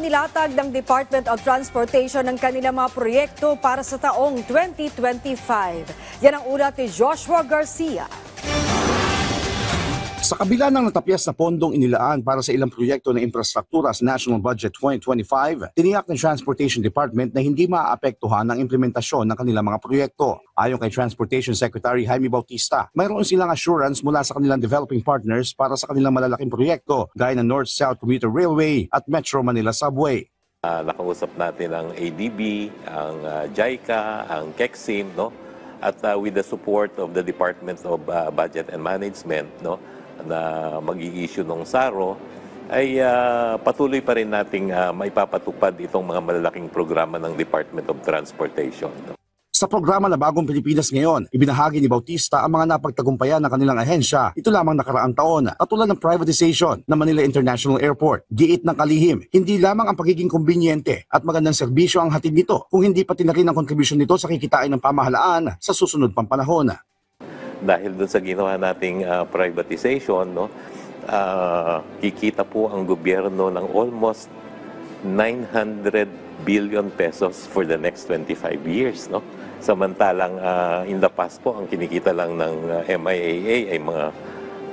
nilatag ng Department of Transportation ng kanilang mga proyekto para sa taong 2025. Yan ang ulat ni Joshua Garcia. Sa kabila ng natapyas na pondong inilaan para sa ilang proyekto ng infrastruktura sa National Budget 2025, tiniyak ng Transportation Department na hindi maaapektuhan ang implementasyon ng kanilang mga proyekto. Ayon kay Transportation Secretary Jaime Bautista, mayroon silang assurance mula sa kanilang developing partners para sa kanilang malalaking proyekto gaya ng North-South Commuter Railway at Metro Manila Subway. Nakausap natin ang ADB, ang JICA, ang KEXIM, no? At with the support of the Department of Budget and Management, no? Na mag-i-issue ng SARO, ay patuloy pa rin nating maipapatupad itong mga malalaking programa ng Department of Transportation. Sa programa na Bagong Pilipinas ngayon, ibinahagi ni Bautista ang mga napagtagumpayan ng kanilang ahensya ito lamang nakaraang taon, katulad ng privatization ng Manila International Airport. Giit ng kalihim, hindi lamang ang pagiging kumbinyente at magandang serbisyo ang hatid nito, kung hindi pati na rin ang kontribusyon nito sa kikitain ng pamahalaan sa susunod pang panahon. Dahil dun sa ginawa nating privatization, no, kikita po ang gobyerno ng almost 900 billion pesos for the next 25 years. No? Samantalang in the past po, ang kinikita lang ng MIAA ay mga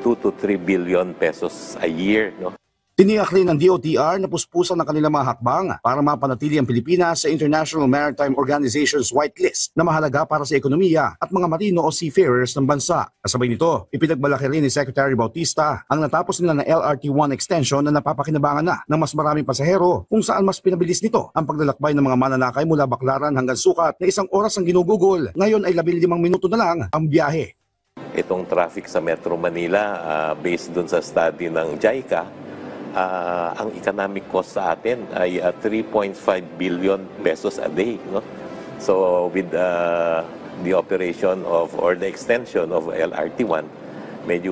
2 to 3 billion pesos a year. No? Tiniyak rin ng DOTR na puspusan ng kanilang mga hakbang para mapanatili ang Pilipinas sa International Maritime Organization's whitelist na mahalaga para sa ekonomiya at mga marino o seafarers ng bansa. Kasabay nito, ipinagmalaki rin ni Secretary Bautista ang natapos nila na LRT-1 extension na napapakinabangan na ng mas maraming pasahero, kung saan mas pinabilis nito ang paglalakbay ng mga mananakay mula Baclaran hanggang Sucat na 1 oras ang ginugugol. Ngayon ay 15 minuto na lang ang biyahe. Itong traffic sa Metro Manila, based dun sa study ng JICA, ang economic cost sa atin ay 3.5 billion pesos a day. No? So with the operation of or the extension of LRT-1, medyo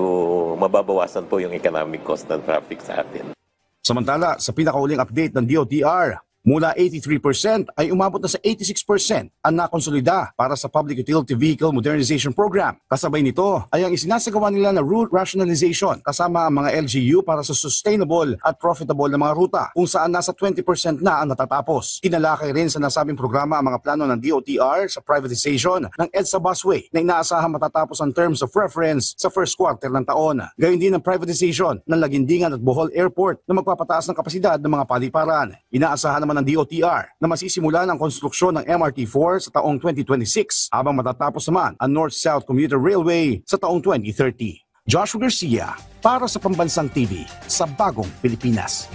mababawasan po yung economic cost ng traffic sa atin. Samantala, sa pinakauling update ng DOTR, mula 83% ay umabot na sa 86% ang nakonsolida para sa Public Utility Vehicle Modernization Program. Kasabay nito ay ang isinasagawa nila na route rationalization kasama ang mga LGU para sa sustainable at profitable na mga ruta, kung saan nasa 20% na ang natatapos. Kinalakay rin sa nasabing programa ang mga plano ng DOTR sa privatization ng EDSA Busway na inaasahan matatapos ang terms of reference sa first quarter ng taon. Gayon din ang privatization ng Lagindingan at Bohol Airport na magpapataas ng kapasidad ng mga paliparan. Inaasahan naman ng DOTR na masisimula ng konstruksyon ng MRT-4 sa taong 2026 habang matatapos naman ang North-South Commuter Railway sa taong 2030. Joshua Garcia para sa Pambansang TV sa Bagong Pilipinas.